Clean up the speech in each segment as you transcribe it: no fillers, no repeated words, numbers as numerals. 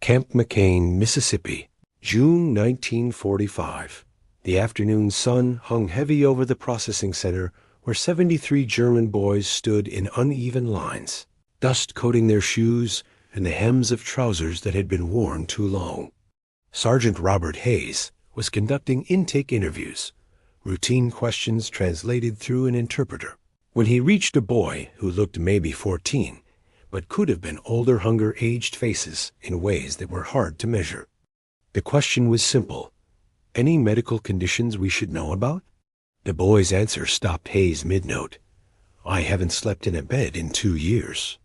Camp McCain, Mississippi, June 1945. The afternoon sun hung heavy over the processing center where 73 German boys stood in uneven lines, dust coating their shoes and the hems of trousers that had been worn too long. Sergeant Robert Hayes was conducting intake interviews, routine questions translated through an interpreter, when he reached a boy who looked maybe 14, but could have been older hunger-aged faces in ways that were hard to measure. The question was simple. Any medical conditions we should know about? The boy's answer stopped Hayes mid-note. I haven't slept in a bed in 2 years.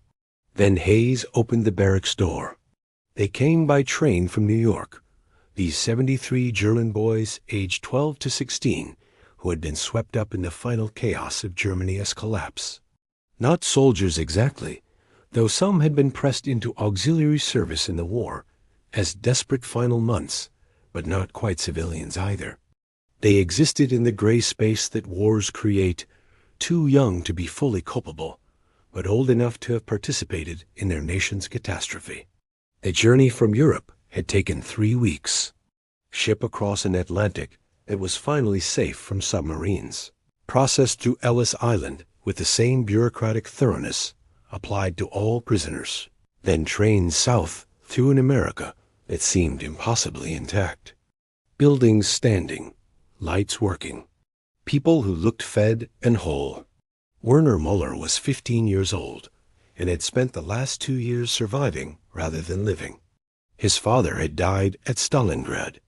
Then Hayes opened the barracks door. They came by train from New York. These 73 German boys aged 12 to 16 who had been swept up in the final chaos of Germany's collapse. Not soldiers exactly, though some had been pressed into auxiliary service in the war as desperate final months, but not quite civilians either. They existed in the gray space that wars create, too young to be fully culpable, but old enough to have participated in their nation's catastrophe. The journey from Europe had taken 3 weeks. Ship across an Atlantic that was finally safe from submarines. Processed through Ellis Island with the same bureaucratic thoroughness applied to all prisoners. Then trained south through an America that seemed impossibly intact. Buildings standing, lights working, people who looked fed and whole. Werner Muller was 15 years old and had spent the last 2 years surviving rather than living. His father had died at Stalingrad.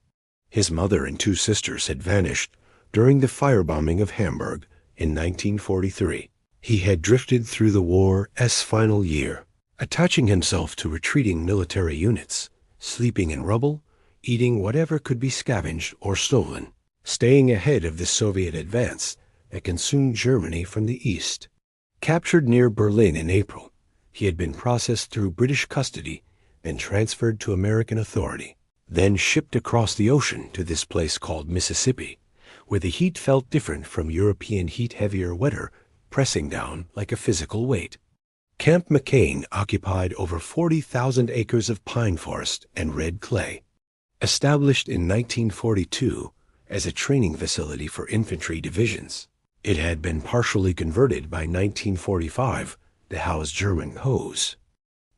His mother and 2 sisters had vanished during the firebombing of Hamburg in 1943. He had drifted through the war's final year, attaching himself to retreating military units, sleeping in rubble, eating whatever could be scavenged or stolen, staying ahead of the Soviet advance that consumed Germany from the east. Captured near Berlin in April, he had been processed through British custody and transferred to American authority, then shipped across the ocean to this place called Mississippi, where the heat felt different from European heat, heavier, wetter, pressing down like a physical weight. Camp McCain occupied over 40,000 acres of pine forest and red clay. Established in 1942 as a training facility for infantry divisions, it had been partially converted by 1945 to house German Hose.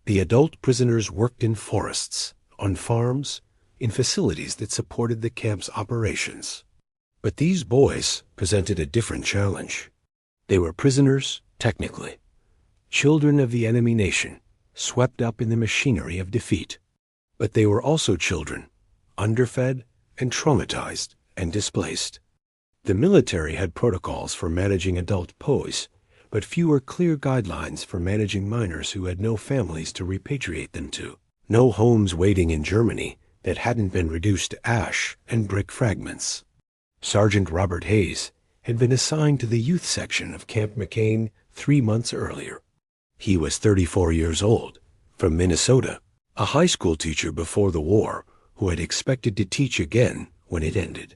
The adult prisoners worked in forests, on farms, in facilities that supported the camp's operations. But these boys presented a different challenge. They were prisoners, technically, children of the enemy nation, swept up in the machinery of defeat. But they were also children, underfed and traumatized and displaced. The military had protocols for managing adult POWs, but fewer clear guidelines for managing minors who had no families to repatriate them to, no homes waiting in Germany that hadn't been reduced to ash and brick fragments. Sergeant Robert Hayes had been assigned to the youth section of Camp McCain 3 months earlier. He was 34 years old, from Minnesota, a high school teacher before the war who had expected to teach again when it ended.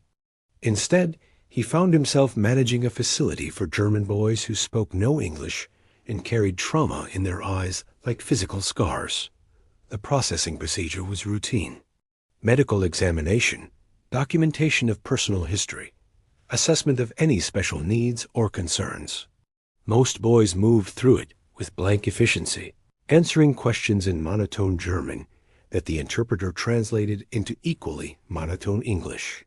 Instead, he found himself managing a facility for German boys who spoke no English and carried trauma in their eyes like physical scars. The processing procedure was routine. Medical examination, documentation of personal history, assessment of any special needs or concerns. Most boys moved through it with blank efficiency, answering questions in monotone German that the interpreter translated into equally monotone English.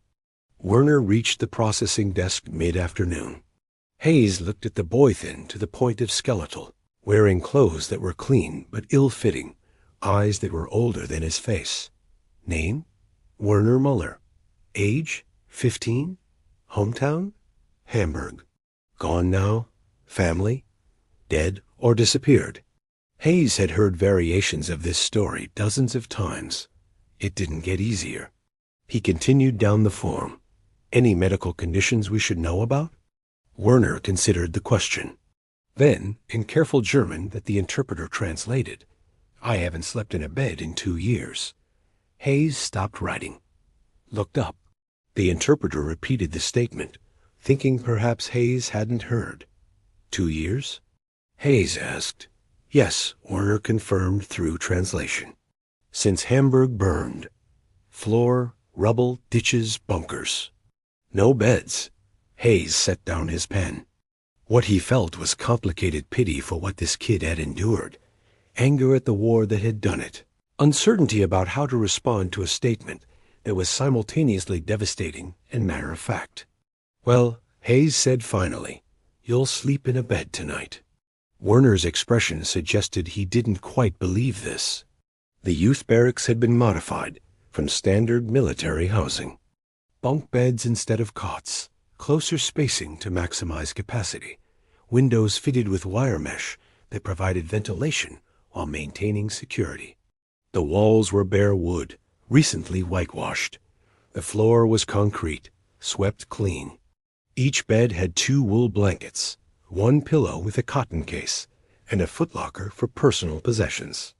Werner reached the processing desk mid-afternoon. Hayes looked at the boy thin to the point of skeletal, wearing clothes that were clean but ill-fitting, eyes that were older than his face. Name? Werner Muller. Age? 15? Hometown? Hamburg. Gone now? Family? Dead or disappeared? Hayes had heard variations of this story dozens of times. It didn't get easier. He continued down the form. Any medical conditions we should know about? Werner considered the question. Then, in careful German that the interpreter translated, I haven't slept in a bed in 2 years. Hayes stopped writing, looked up. The interpreter repeated the statement, thinking perhaps Hayes hadn't heard. 2 years? Hayes asked. Yes, Werner confirmed through translation. Since Hamburg burned. Floor, rubble, ditches, bunkers. No beds. Hayes set down his pen. What he felt was complicated pity for what this kid had endured, anger at the war that had done it, uncertainty about how to respond to a statement that was simultaneously devastating and matter-of-fact. "Well," Hayes said finally, "you'll sleep in a bed tonight." Werner's expression suggested he didn't quite believe this. The youth barracks had been modified from standard military housing. Bunk beds instead of cots, closer spacing to maximize capacity, windows fitted with wire mesh that provided ventilation while maintaining security. The walls were bare wood, recently whitewashed. The floor was concrete, swept clean. Each bed had 2 wool blankets, 1 pillow with a cotton case, and a footlocker for personal possessions.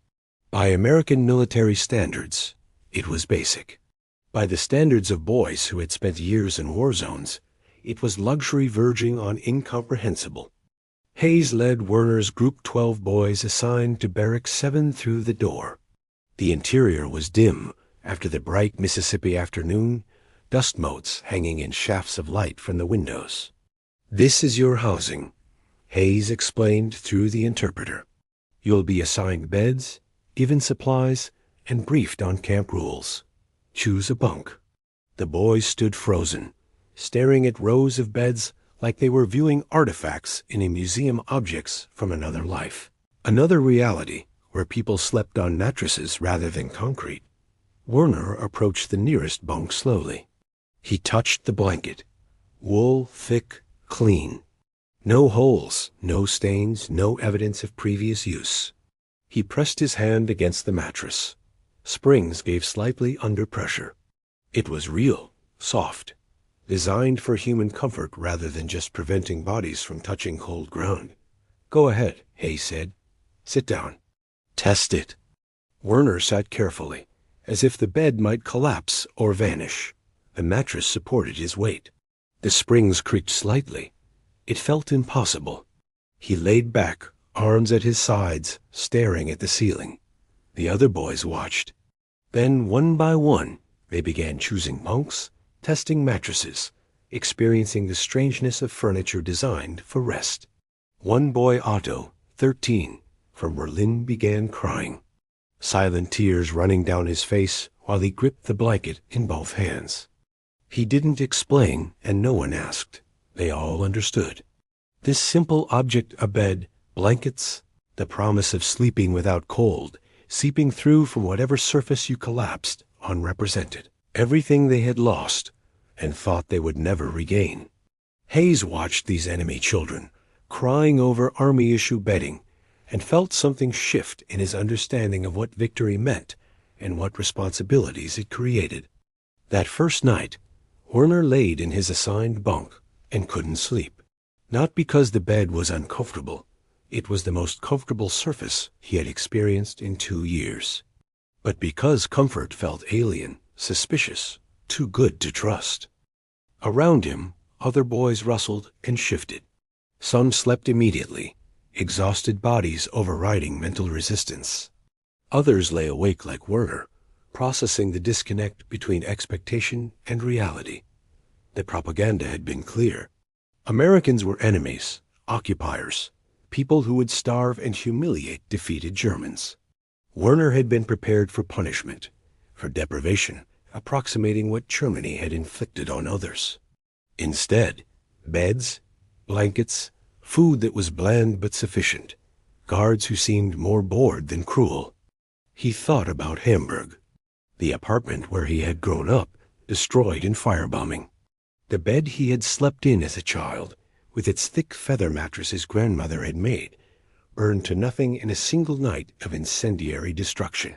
By American military standards, it was basic. By the standards of boys who had spent years in war zones, it was luxury verging on incomprehensible. Hayes led Werner's Group 12 boys assigned to Barracks 7 through the door. The interior was dim after the bright Mississippi afternoon, dust motes hanging in shafts of light from the windows. "This is your housing," Hayes explained through the interpreter. "You'll be assigned beds, given supplies, and briefed on camp rules. Choose a bunk." The boys stood frozen, staring at rows of beds like they were viewing artifacts in a museum, objects from another life, another reality where people slept on mattresses rather than concrete. Werner approached the nearest bunk slowly. He touched the blanket. Wool, thick, clean. No holes, no stains, no evidence of previous use. He pressed his hand against the mattress. Springs gave slightly under pressure. It was real, soft, designed for human comfort rather than just preventing bodies from touching cold ground. "Go ahead," Hayes said. "Sit down. Test it." Werner sat carefully, as if the bed might collapse or vanish. The mattress supported his weight. The springs creaked slightly. It felt impossible. He laid back, arms at his sides, staring at the ceiling. The other boys watched. Then, one by one, they began choosing bunks, testing mattresses, experiencing the strangeness of furniture designed for rest. One boy, Otto, 13, from Berlin, began crying, silent tears running down his face while he gripped the blanket in both hands. He didn't explain, and no one asked. They all understood. This simple object, a bed, blankets, the promise of sleeping without cold, seeping through from whatever surface you collapsed, unrepresented. Everything they had lost and thought they would never regain. Hayes watched these enemy children, crying over army-issue bedding, and felt something shift in his understanding of what victory meant and what responsibilities it created. That first night, Werner laid in his assigned bunk and couldn't sleep. Not because the bed was uncomfortable. It was the most comfortable surface he had experienced in 2 years. But because comfort felt alien, suspicious, too good to trust. Around him, other boys rustled and shifted. Some slept immediately, exhausted bodies overriding mental resistance. Others lay awake like Werner, processing the disconnect between expectation and reality. The propaganda had been clear. Americans were enemies, occupiers, people who would starve and humiliate defeated Germans. Werner had been prepared for punishment, for deprivation, approximating what Germany had inflicted on others. Instead, beds, blankets, food that was bland but sufficient, guards who seemed more bored than cruel. He thought about Hamburg, the apartment where he had grown up, destroyed in firebombing. The bed he had slept in as a child, with its thick feather mattress his grandmother had made, burned to nothing in a single night of incendiary destruction.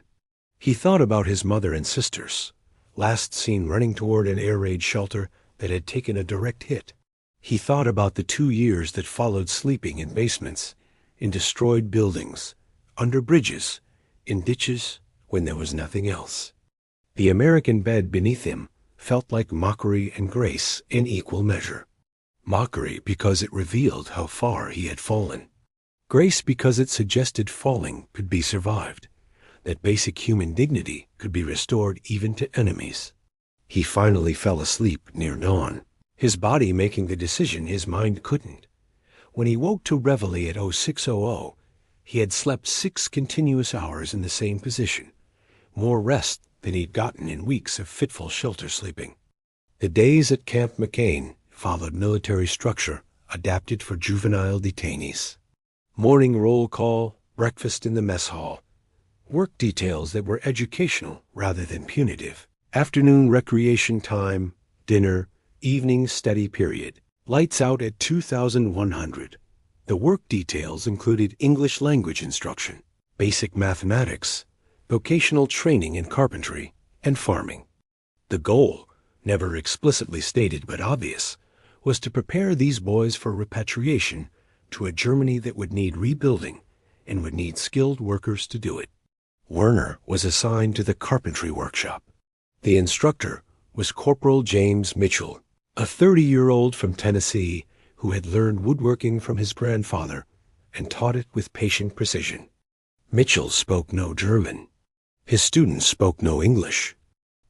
He thought about his mother and sisters, last seen running toward an air raid shelter that had taken a direct hit. He thought about the 2 years that followed sleeping in basements, in destroyed buildings, under bridges, in ditches, when there was nothing else. The American bed beneath him felt like mockery and grace in equal measure. Mockery because it revealed how far he had fallen. Grace because it suggested falling could be survived, that basic human dignity could be restored even to enemies. He finally fell asleep near dawn, his body making the decision his mind couldn't. When he woke to reveille at 0600, he had slept 6 continuous hours in the same position, more rest than he'd gotten in weeks of fitful shelter sleeping. The days at Camp McCain followed military structure adapted for juvenile detainees. Morning roll call, breakfast in the mess hall, work details that were educational rather than punitive, afternoon recreation time, dinner, evening study period, lights out at 2100. The work details included English language instruction, basic mathematics, vocational training in carpentry, and farming. The goal, never explicitly stated but obvious, was to prepare these boys for repatriation to a Germany that would need rebuilding and would need skilled workers to do it. Werner was assigned to the carpentry workshop. The instructor was Corporal James Mitchell, a 30-year-old from Tennessee who had learned woodworking from his grandfather and taught it with patient precision. Mitchell spoke no German. His students spoke no English.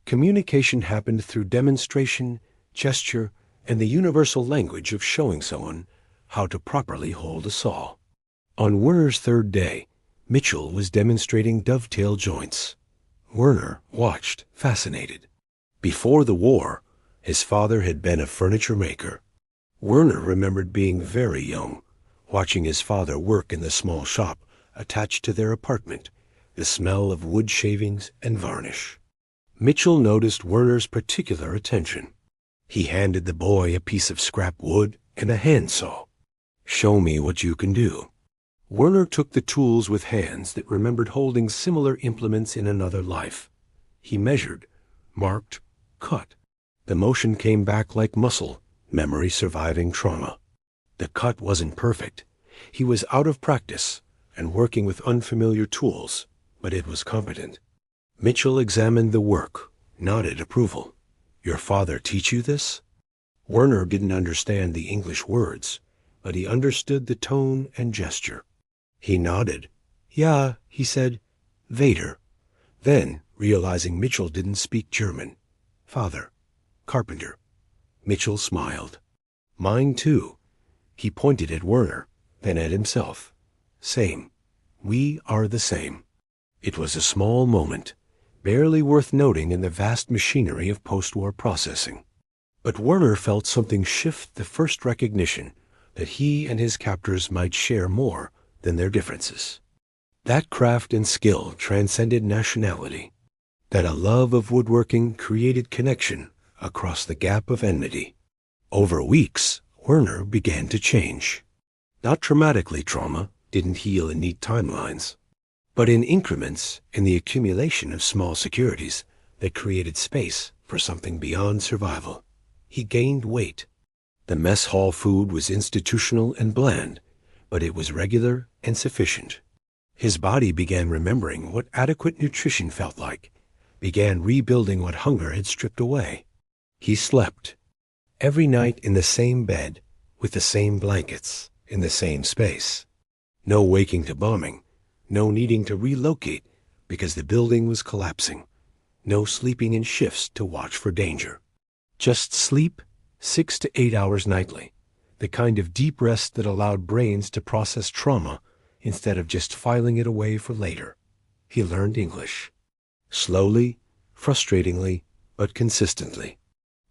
Communication happened through demonstration, gesture, and the universal language of showing someone how to properly hold a saw. On Werner's 3rd day, Mitchell was demonstrating dovetail joints. Werner watched, fascinated. Before the war, his father had been a furniture maker. Werner remembered being very young, watching his father work in the small shop attached to their apartment, the smell of wood shavings and varnish. Mitchell noticed Werner's particular attention. He handed the boy a piece of scrap wood and a handsaw. "Show me what you can do." Werner took the tools with hands that remembered holding similar implements in another life. He measured, marked, cut. The motion came back like muscle, memory surviving trauma. The cut wasn't perfect. He was out of practice and working with unfamiliar tools, but it was competent. Mitchell examined the work, nodded approval. "Your father teach you this?" Werner didn't understand the English words, but he understood the tone and gesture. He nodded. "Yeah," he said. "Vader." Then, realizing Mitchell didn't speak German, "Father, carpenter." Mitchell smiled. "Mine too." He pointed at Werner, then at himself. "Same. We are the same." It was a small moment, barely worth noting in the vast machinery of post-war processing. But Werner felt something shift the first recognition that he and his captors might share more than their differences. That craft and skill transcended nationality. That a love of woodworking created connection across the gap of enmity. Over weeks, Werner began to change. Not traumatically trauma, didn't heal in neat timelines, but in increments, in the accumulation of small securities that created space for something beyond survival. He gained weight. The mess hall food was institutional and bland, but it was regular and sufficient. His body began remembering what adequate nutrition felt like, began rebuilding what hunger had stripped away. He slept every night in the same bed, with the same blankets, in the same space. No waking to bombing, no needing to relocate because the building was collapsing, no sleeping in shifts to watch for danger. Just sleep 6 to 8 hours nightly, the kind of deep rest that allowed brains to process trauma instead of just filing it away for later. He learned English. Slowly, frustratingly, but consistently.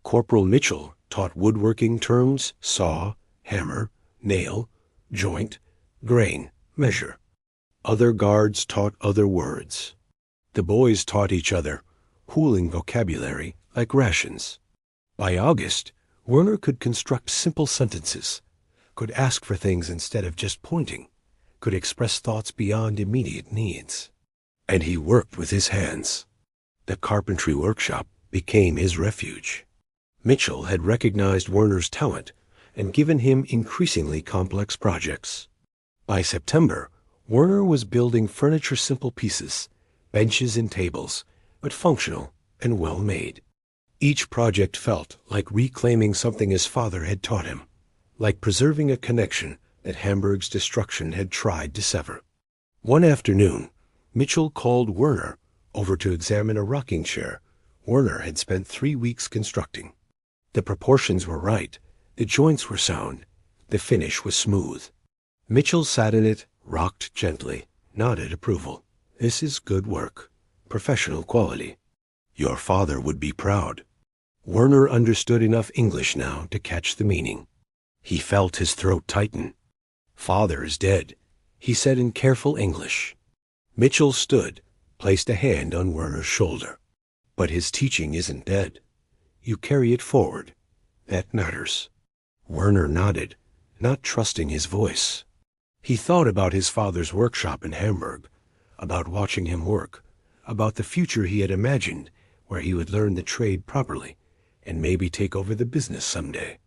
Corporal Mitchell taught woodworking terms: saw, hammer, nail, joint, grain, measure. Other guards taught other words. The boys taught each other, pooling vocabulary like rations. By August, Werner could construct simple sentences, could ask for things instead of just pointing, could express thoughts beyond immediate needs. And he worked with his hands. The carpentry workshop became his refuge. Mitchell had recognized Werner's talent and given him increasingly complex projects. By September, Werner was building furniture simple pieces, benches and tables, but functional and well-made. Each project felt like reclaiming something his father had taught him, like preserving a connection that Hamburg's destruction had tried to sever. One afternoon, Mitchell called Werner over to examine a rocking chair Werner had spent 3 weeks constructing. The proportions were right, the joints were sound, the finish was smooth. Mitchell sat in it, rocked gently, nodded approval. This is good work, professional quality. Your father would be proud. Werner understood enough English now to catch the meaning. He felt his throat tighten. Father is dead, he said in careful English. Mitchell stood, placed a hand on Werner's shoulder. But his teaching isn't dead. You carry it forward. That matters. Werner nodded, not trusting his voice. He thought about his father's workshop in Hamburg, about watching him work, about the future he had imagined where he would learn the trade properly and maybe take over the business someday.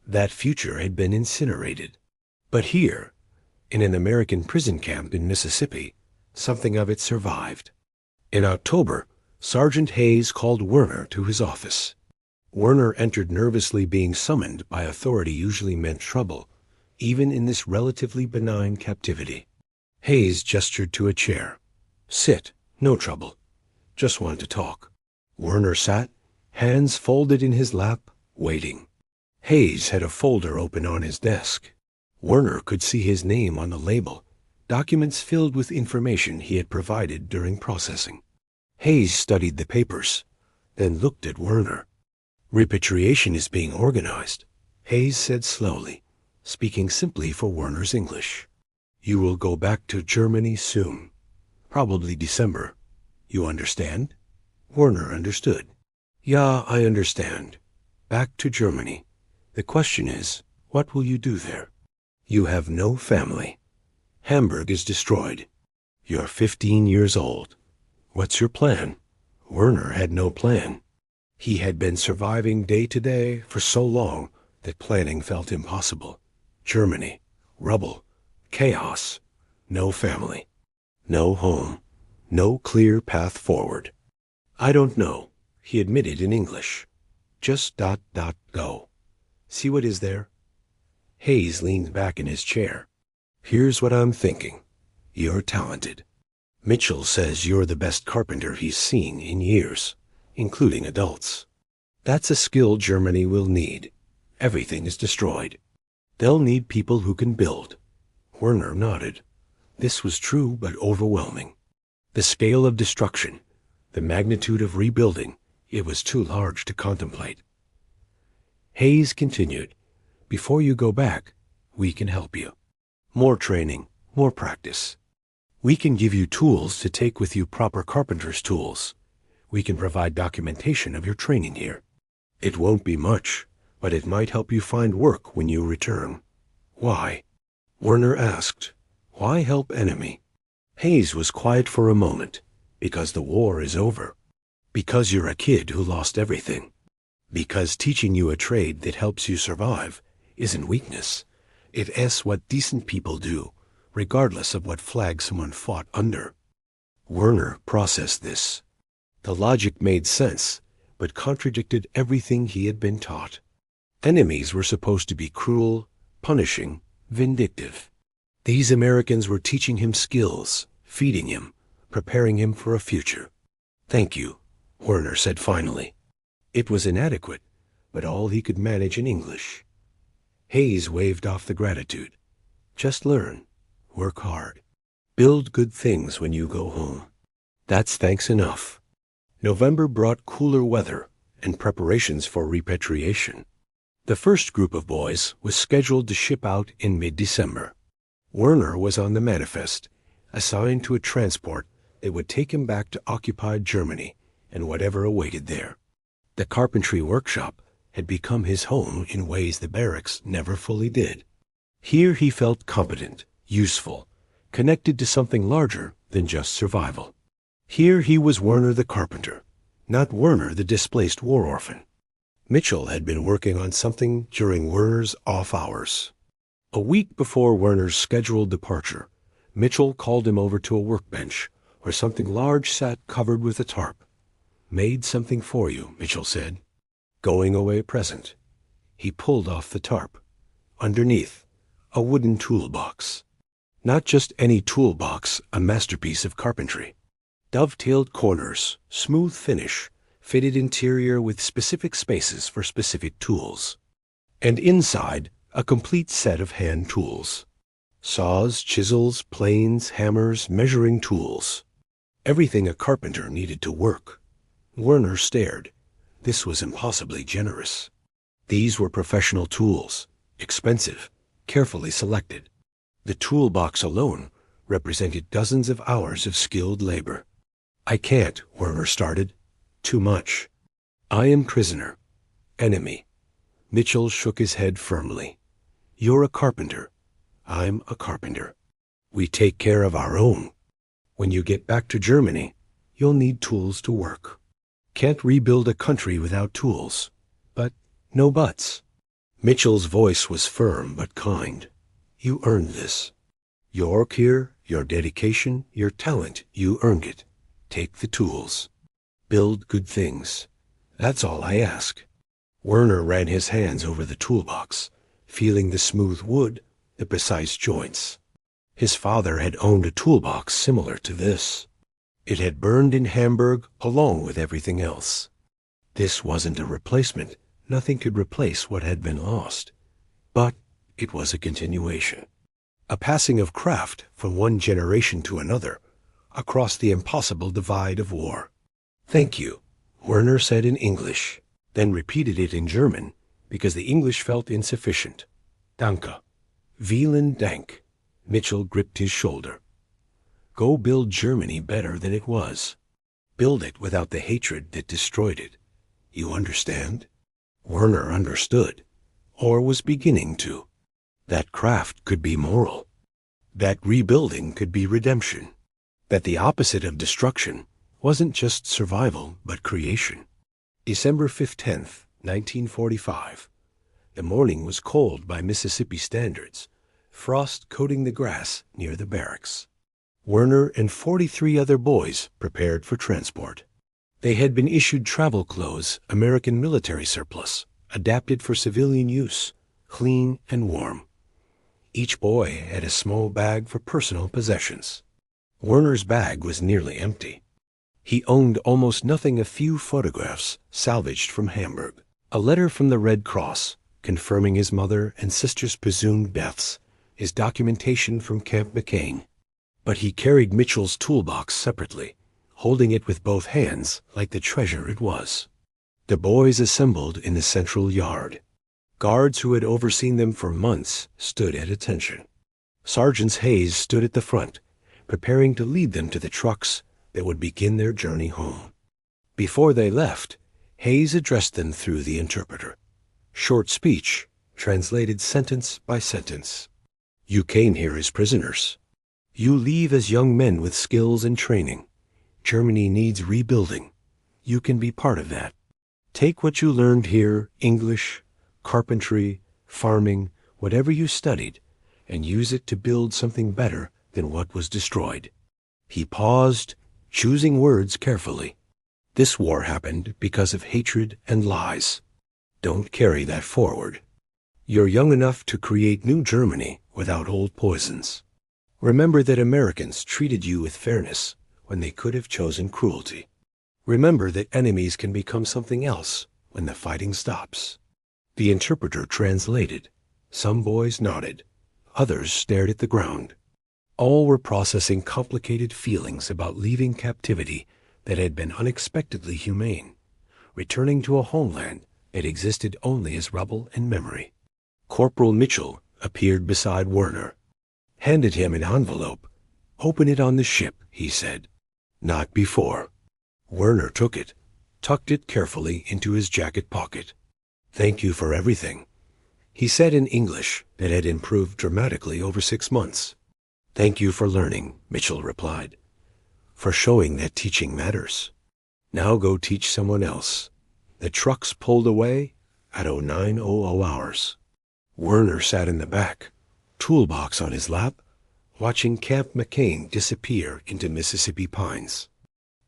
That future had been incinerated. But here, in an American prison camp in Mississippi, something of it survived. In October, Sergeant Hayes called Werner to his office. Werner entered nervously, being summoned by authority usually meant trouble, even in this relatively benign captivity. Hayes gestured to a chair. Sit, no trouble. Just want to talk. Werner sat, hands folded in his lap, waiting. Hayes had a folder open on his desk. Werner could see his name on the label, documents filled with information he had provided during processing. Hayes studied the papers, then looked at Werner. Repatriation is being organized, Hayes said slowly, speaking simply for Werner's English. You will go back to Germany soon, probably December. You understand? Werner understood. Yeah, I understand. Back to Germany. The question is, what will you do there? You have no family. Hamburg is destroyed. You're 15 years old. What's your plan? Werner had no plan. He had been surviving day to day for so long that planning felt impossible. Germany, rubble, chaos, no family, no home, no clear path forward. I don't know, he admitted in English. Just ... go. See what is there? Hayes leaned back in his chair. Here's what I'm thinking. You're talented. Mitchell says you're the best carpenter he's seen in years, including adults. That's a skill Germany will need. Everything is destroyed. They'll need people who can build. Werner nodded. This was true but overwhelming. The scale of destruction, the magnitude of rebuilding, it was too large to contemplate. Hayes continued, before you go back, we can help you. More training, more practice. We can give you tools to take with you, proper carpenter's tools. We can provide documentation of your training here. It won't be much, but it might help you find work when you return. Why? Werner asked. Why help enemy? Hayes was quiet for a moment. Because the war is over. Because you're a kid who lost everything. Because teaching you a trade that helps you survive isn't weakness. It's what decent people do, regardless of what flag someone fought under. Werner processed this. The logic made sense, but contradicted everything he had been taught. Enemies were supposed to be cruel, punishing, vindictive. These Americans were teaching him skills, feeding him, preparing him for a future. Thank you, Werner said finally. It was inadequate, but all he could manage in English. Hayes waved off the gratitude. Just learn. Work hard. Build good things when you go home. That's thanks enough. November brought cooler weather and preparations for repatriation. The first group of boys was scheduled to ship out in mid-December. Werner was on the manifest, assigned to a transport that would take him back to occupied Germany and whatever awaited there. The carpentry workshop had become his home in ways the Barracks never fully did. Here he felt competent, useful, connected to something larger than just survival. Here he was Werner the carpenter, not Werner the displaced war orphan. Mitchell had been working on something during Werner's off hours. A week before Werner's scheduled departure, Mitchell called him over to a workbench where something large sat covered with a tarp. Made something for you, Mitchell said. Going away present. He pulled off the tarp. Underneath, a wooden toolbox. Not just any toolbox, a masterpiece of carpentry. Dovetailed corners, smooth finish, fitted interior with specific spaces for specific tools. And inside, a complete set of hand tools. Saws, chisels, planes, hammers, measuring tools. Everything a carpenter needed to work. Werner stared. This was impossibly generous. These were professional tools, expensive, carefully selected. The toolbox alone represented dozens of hours of skilled labor. I can't, Werner started. Too much. I am prisoner. Enemy. Mitchell shook his head firmly. You're a carpenter. I'm a carpenter. We take care of our own. When you get back to Germany, you'll need tools to work. Can't rebuild a country without tools. But no buts. Mitchell's voice was firm but kind. You earned this. Your work here, your dedication, your talent, you earned it. Take the tools. Build good things. That's all I ask. Werner ran his hands over the toolbox, feeling the smooth wood, the precise joints. His father had owned a toolbox similar to this. It had burned in Hamburg along with everything else. This wasn't a replacement. Nothing could replace what had been lost. But it was a continuation. A passing of craft from one generation to another, across the impossible divide of war. Thank you, Werner said in English, then repeated it in German, because the English felt insufficient. Danke. Vielen Dank. Mitchell gripped his shoulder. Go build Germany better than it was. Build it without the hatred that destroyed it. You understand? Werner understood, or was beginning to. That craft could be moral. That rebuilding could be redemption. That the opposite of destruction wasn't just survival, but creation. December 10th, 1945. The morning was cold by Mississippi standards, frost coating the grass near the barracks. Werner and 43 other boys prepared for transport. They had been issued travel clothes, American military surplus, adapted for civilian use, clean and warm. Each boy had a small bag for personal possessions. Werner's bag was nearly empty. He owned almost nothing, a few photographs salvaged from Hamburg, a letter from the Red Cross confirming his mother and sister's presumed deaths, his documentation from Camp McCain. But he carried Mitchell's toolbox separately, holding it with both hands like the treasure it was. The boys assembled in the central yard. Guards who had overseen them for months stood at attention. Sergeants Hayes stood at the front, preparing to lead them to the trucks that would begin their journey home. Before they left, Hayes addressed them through the interpreter. Short speech, translated sentence by sentence. You came here as prisoners. You leave as young men with skills and training. Germany needs rebuilding. You can be part of that. Take what you learned here, English, carpentry, farming, whatever you studied, and use it to build something better than what was destroyed. He paused, choosing words carefully. This war happened because of hatred and lies. Don't carry that forward. You're young enough to create new Germany without old poisons. Remember that Americans treated you with fairness when they could have chosen cruelty. Remember that enemies can become something else when the fighting stops. The interpreter translated. Some boys nodded. Others stared at the ground. All were processing complicated feelings about leaving captivity that had been unexpectedly humane, returning to a homeland that existed only as rubble and memory. Corporal Mitchell appeared beside Werner, handed him an envelope. Open it on the ship, he said. Not before. Werner took it, tucked it carefully into his jacket pocket. Thank you for everything, he said in English that had improved dramatically over 6 months. Thank you for learning, Mitchell replied, for showing that teaching matters. Now go teach someone else. The trucks pulled away at 0900 hours. Werner sat in the back, toolbox on his lap, watching Camp McCain disappear into Mississippi pines.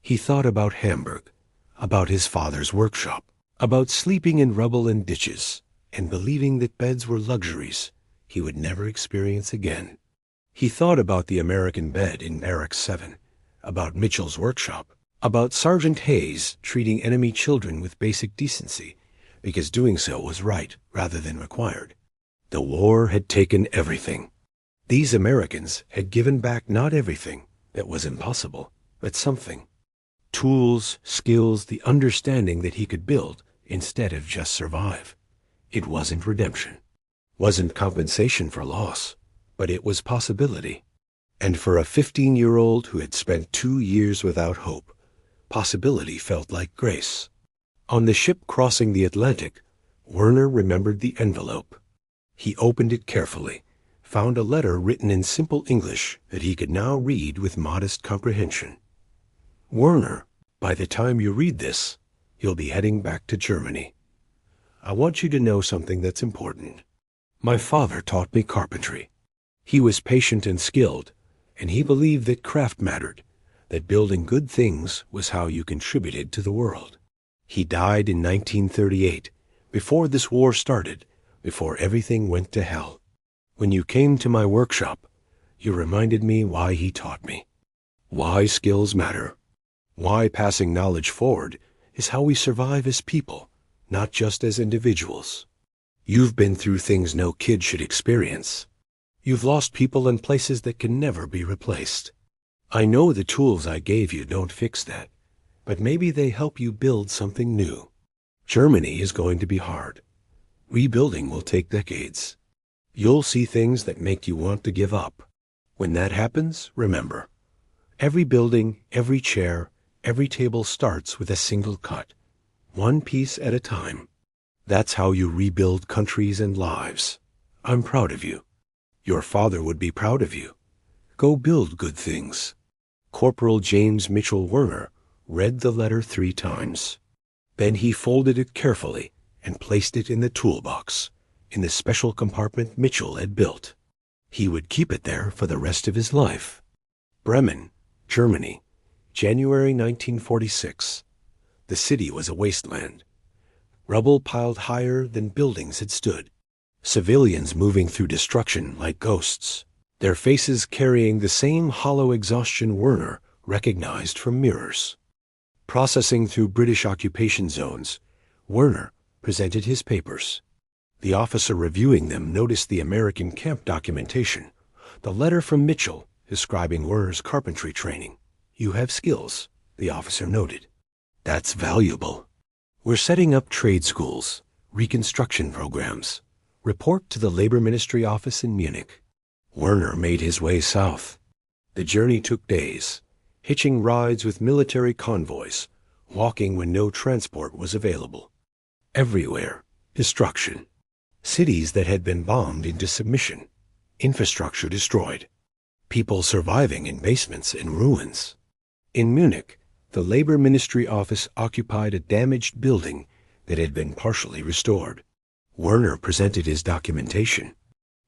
He thought about Hamburg, about his father's workshop, about sleeping in rubble and ditches, and believing that beds were luxuries he would never experience again. He thought about the American bed in Barracks 7, about Mitchell's workshop, about Sergeant Hayes treating enemy children with basic decency, because doing so was right rather than required. The war had taken everything. These Americans had given back not everything, that was impossible, but something. Tools, skills, the understanding that he could build instead of just survive. It wasn't redemption, wasn't compensation for loss, but it was possibility. And for a 15-year-old who had spent 2 years without hope, possibility felt like grace. On the ship crossing the Atlantic, Werner remembered the envelope. He opened it carefully, found a letter written in simple English that he could now read with modest comprehension. Werner, by the time you read this, you'll be heading back to Germany. I want you to know something that's important. My father taught me carpentry. He was patient and skilled, and he believed that craft mattered, that building good things was how you contributed to the world. He died in 1938, before this war started, before everything went to hell. When you came to my workshop, you reminded me why he taught me. Why skills matter. Why passing knowledge forward is how we survive as people, not just as individuals. You've been through things no kid should experience. You've lost people and places that can never be replaced. I know the tools I gave you don't fix that, but maybe they help you build something new. Germany is going to be hard. Rebuilding will take decades. You'll see things that make you want to give up. When that happens, remember, every building, every chair, every table starts with a single cut, one piece at a time. That's how you rebuild countries and lives. I'm proud of you. Your father would be proud of you. Go build good things. Corporal James Mitchell Werner read the letter 3 times. Then he folded it carefully and placed it in the toolbox, in the special compartment Mitchell had built. He would keep it there for the rest of his life. Bremen, Germany, January 1946. The city was a wasteland. Rubble piled higher than buildings had stood. Civilians moving through destruction like ghosts, their faces carrying the same hollow exhaustion Werner recognized from mirrors. Processing through British occupation zones, Werner presented his papers. The officer reviewing them noticed the American camp documentation, the letter from Mitchell describing Werner's carpentry training. You have skills, the officer noted. That's valuable. We're setting up trade schools, reconstruction programs. Report to the Labor Ministry office in Munich. Werner made his way south. The journey took days, hitching rides with military convoys, walking when no transport was available. Everywhere, destruction. Cities that had been bombed into submission, infrastructure destroyed, people surviving in basements and ruins. In Munich, the Labor Ministry office occupied a damaged building that had been partially restored. Werner presented his documentation.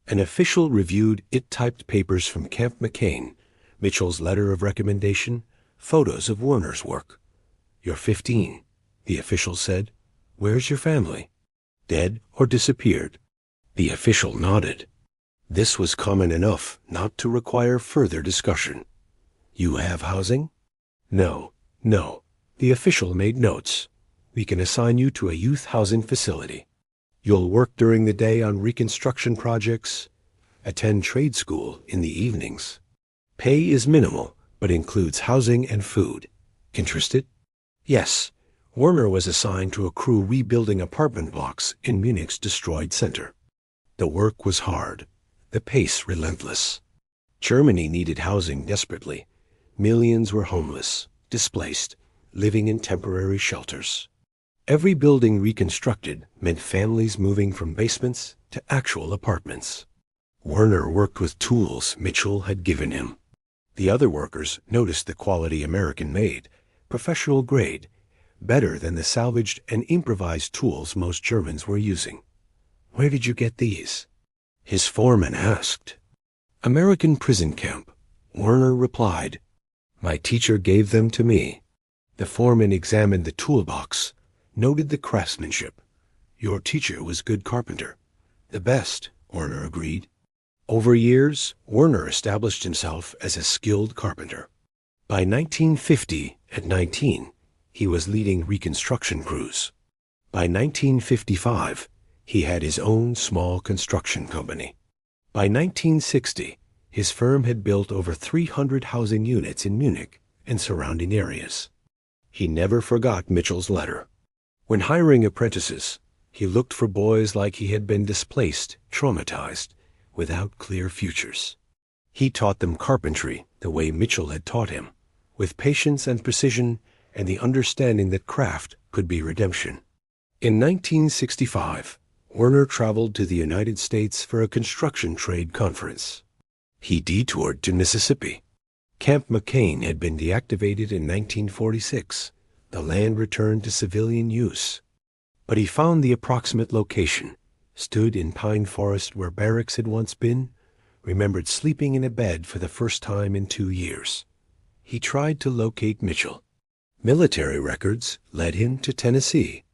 An official reviewed it-typed papers from Camp McCain, Mitchell's letter of recommendation, photos of Werner's work. You're 15, the official said. Where's your family? Dead or disappeared? The official nodded. This was common enough not to require further discussion. You have housing? No. The official made notes. We can assign you to a youth housing facility. You'll work during the day on reconstruction projects, attend trade school in the evenings. Pay is minimal, but includes housing and food. Interested? Yes. Werner was assigned to a crew rebuilding apartment blocks in Munich's destroyed center. The work was hard, the pace relentless. Germany needed housing desperately. Millions were homeless, displaced, living in temporary shelters. Every building reconstructed meant families moving from basements to actual apartments. Werner worked with tools Mitchell had given him. The other workers noticed the quality American made, professional grade, better than the salvaged and improvised tools most Germans were using. Where did you get these? His foreman asked. American prison camp. Werner replied. My teacher gave them to me. The foreman examined the toolbox, noted the craftsmanship. Your teacher was good carpenter. The best, Werner agreed. Over years, Werner established himself as a skilled carpenter. By 1950, at 19, he was leading reconstruction crews. By 1955, he had his own small construction company. By 1960, his firm had built over 300 housing units in Munich and surrounding areas. He never forgot Mitchell's letter. When hiring apprentices, he looked for boys like he had been displaced, traumatized, without clear futures. He taught them carpentry the way Mitchell had taught him, with patience and precision and the understanding that craft could be redemption. In 1965, Werner traveled to the United States for a construction trade conference. He detoured to Mississippi. Camp McCain had been deactivated in 1946. The land returned to civilian use. But he found the approximate location, stood in pine forest where Barracks had once been, remembered sleeping in a bed for the first time in 2 years. He tried to locate Mitchell. Military records led him to Tennessee.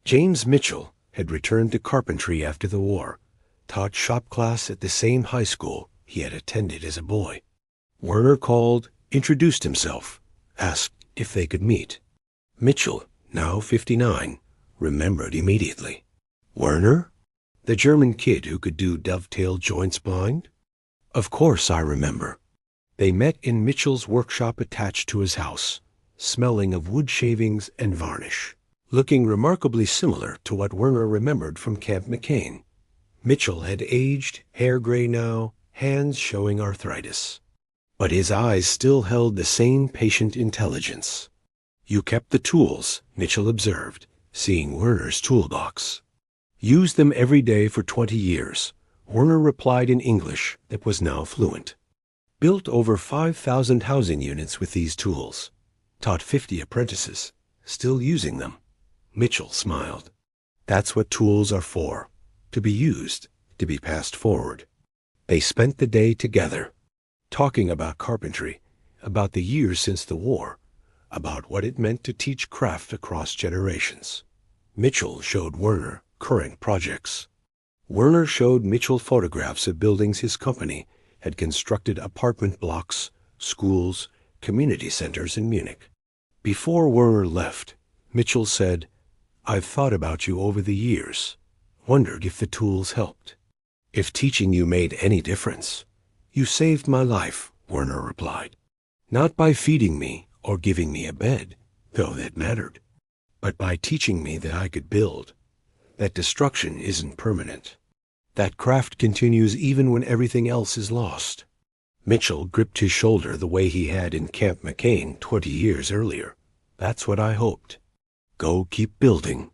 James Mitchell had returned to carpentry after the war, taught shop class at the same high school he had attended as a boy. Werner called, introduced himself, asked if they could meet. Mitchell, now 59, remembered immediately. Werner? The German kid who could do dovetail joints blind? Of course I remember. They met in Mitchell's workshop attached to his house, smelling of wood shavings and varnish, looking remarkably similar to what Werner remembered from Camp McCain. Mitchell had aged, hair gray now, hands showing arthritis. But his eyes still held the same patient intelligence. You kept the tools, Mitchell observed, seeing Werner's toolbox. Used them every day for 20 years, Werner replied in English that was now fluent. Built over 5,000 housing units with these tools. Taught 50 apprentices, still using them. Mitchell smiled. That's what tools are for, to be used, to be passed forward. They spent the day together, talking about carpentry, about the years since the war, about what it meant to teach craft across generations. Mitchell showed Werner current projects. Werner showed Mitchell photographs of buildings his company had constructed, apartment blocks, schools, community centers in Munich. Before Werner left, Mitchell said, "I've thought about you over the years, wondered if the tools helped. If teaching you made any difference." "You saved my life," Werner replied. "Not by feeding me or giving me a bed, though that mattered, but by teaching me that I could build, that destruction isn't permanent, that craft continues even when everything else is lost." Mitchell gripped his shoulder the way he had in Camp McCain 20 years earlier. "That's what I hoped. Go keep building."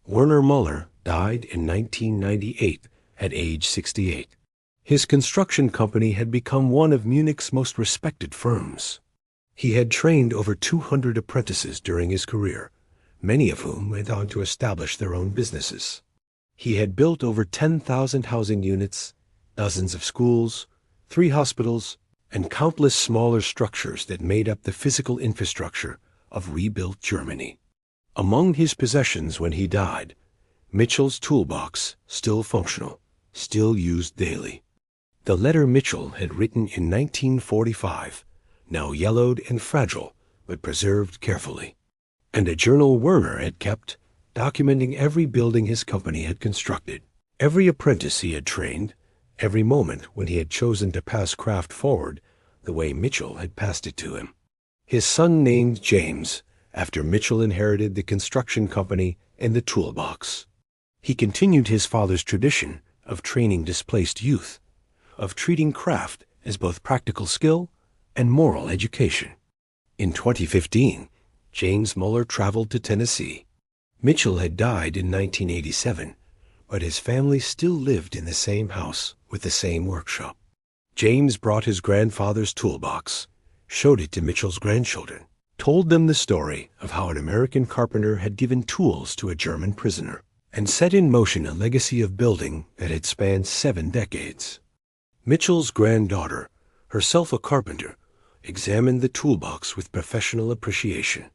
Werner Muller died in 1998 at age 68. His construction company had become one of Munich's most respected firms. He had trained over 200 apprentices during his career, many of whom went on to establish their own businesses. He had built over 10,000 housing units, dozens of schools, 3 hospitals, and countless smaller structures that made up the physical infrastructure of rebuilt Germany. Among his possessions when he died, Mitchell's toolbox, still functional, still used daily. The letter Mitchell had written in 1945, now yellowed and fragile, but preserved carefully. And a journal Werner had kept, documenting every building his company had constructed, every apprentice he had trained, every moment when he had chosen to pass craft forward the way Mitchell had passed it to him. His son named James, after Mitchell inherited the construction company and the toolbox. He continued his father's tradition of training displaced youth, of treating craft as both practical skill and moral education. In 2015, James Muller traveled to Tennessee. Mitchell had died in 1987, but his family still lived in the same house with the same workshop. James brought his grandfather's toolbox, showed it to Mitchell's grandchildren, told them the story of how an American carpenter had given tools to a German prisoner, and set in motion a legacy of building that had spanned 7 decades. Mitchell's granddaughter, herself a carpenter, examined the toolbox with professional appreciation.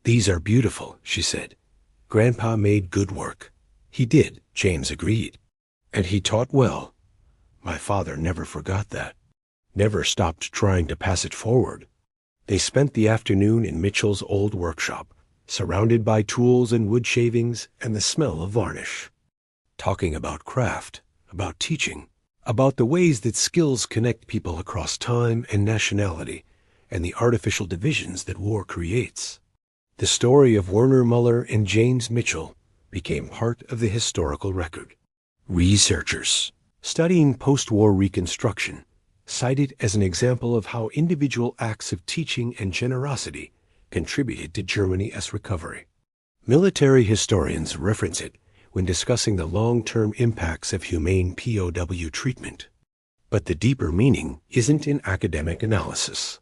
"These are beautiful," she said. "Grandpa made good work." "He did," James agreed. "And he taught well. My father never forgot that, never stopped trying to pass it forward. They spent the afternoon in Mitchell's old workshop, surrounded by tools and wood shavings and the smell of varnish, talking about craft, about teaching, about the ways that skills connect people across time and nationality, and the artificial divisions that war creates. The story of Werner Muller and James Mitchell became part of the historical record. Researchers studying post-war reconstruction cite it as an example of how individual acts of teaching and generosity contributed to Germany's recovery. Military historians reference it when discussing the long-term impacts of humane POW treatment. But the deeper meaning isn't in academic analysis.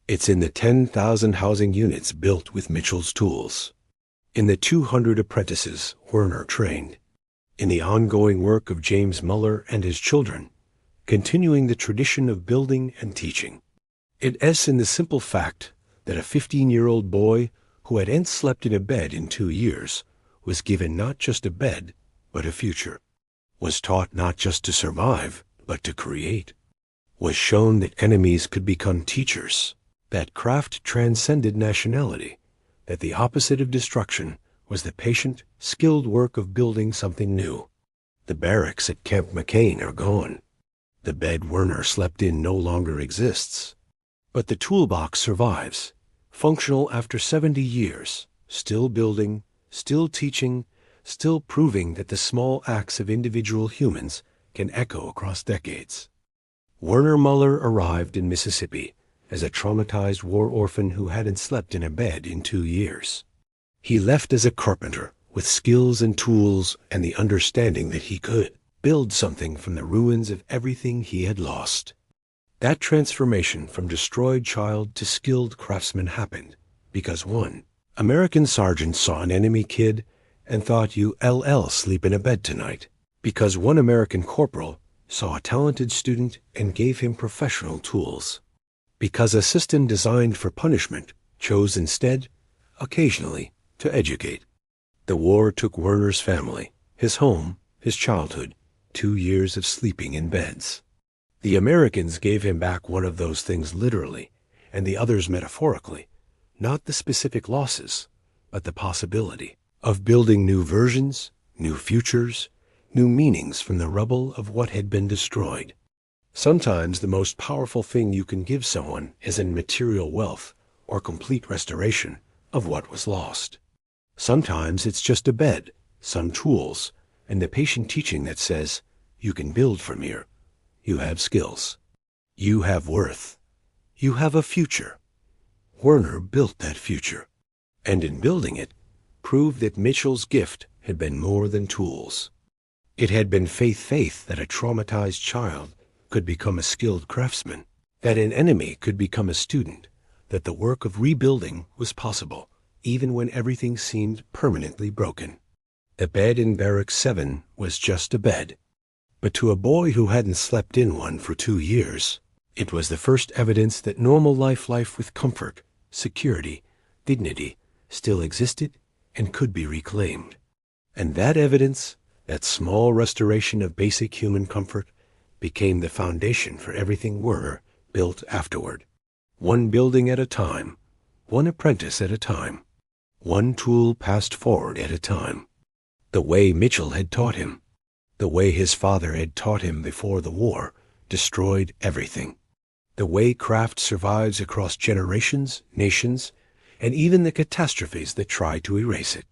It's in the 10,000 housing units built with Mitchell's tools, in the 200 apprentices Werner trained, in the ongoing work of James Muller and his children, continuing the tradition of building and teaching. It's in the simple fact that a 15-year-old boy who had slept in a bed in 2 years was given not just a bed, but a future, was taught not just to survive, but to create, was shown that enemies could become teachers, that craft transcended nationality, that the opposite of destruction was the patient, skilled work of building something new. The barracks at Camp McCain are gone. The bed Werner slept in no longer exists. But the toolbox survives, functional after 70 years, still building, still teaching, still proving that the small acts of individual humans can echo across decades. Werner Muller arrived in Mississippi as a traumatized war orphan who hadn't slept in a bed in 2 years. He left as a carpenter with skills and tools and the understanding that he could build something from the ruins of everything he had lost. That transformation from destroyed child to skilled craftsman happened because one American sergeant saw an enemy kid and thought you'll sleep in a bed tonight, because one American corporal saw a talented student and gave him professional tools, because a system designed for punishment chose instead, occasionally, to educate. The war took Werner's family, his home, his childhood, 2 years of sleeping in beds. The Americans gave him back one of those things literally, and the others metaphorically, not the specific losses, but the possibility of building new versions, new futures, new meanings from the rubble of what had been destroyed. Sometimes the most powerful thing you can give someone isn't material wealth or complete restoration of what was lost. Sometimes it's just a bed, some tools, and the patient teaching that says, you can build from here. You have skills. You have worth. You have a future. Werner built that future, and in building it, proved that Mitchell's gift had been more than tools. It had been faith that a traumatized child could become a skilled craftsman, that an enemy could become a student, that the work of rebuilding was possible, even when everything seemed permanently broken. The bed in Barracks 7 was just a bed, but to a boy who hadn't slept in one for 2 years, it was the first evidence that normal life with comfort, security, dignity, still existed and could be reclaimed. And that evidence, that small restoration of basic human comfort, became the foundation for everything Werner built afterward. One building at a time, one apprentice at a time, one tool passed forward at a time. The way Mitchell had taught him, the way his father had taught him before the war, destroyed everything. The way craft survives across generations, nations, and even the catastrophes that try to erase it.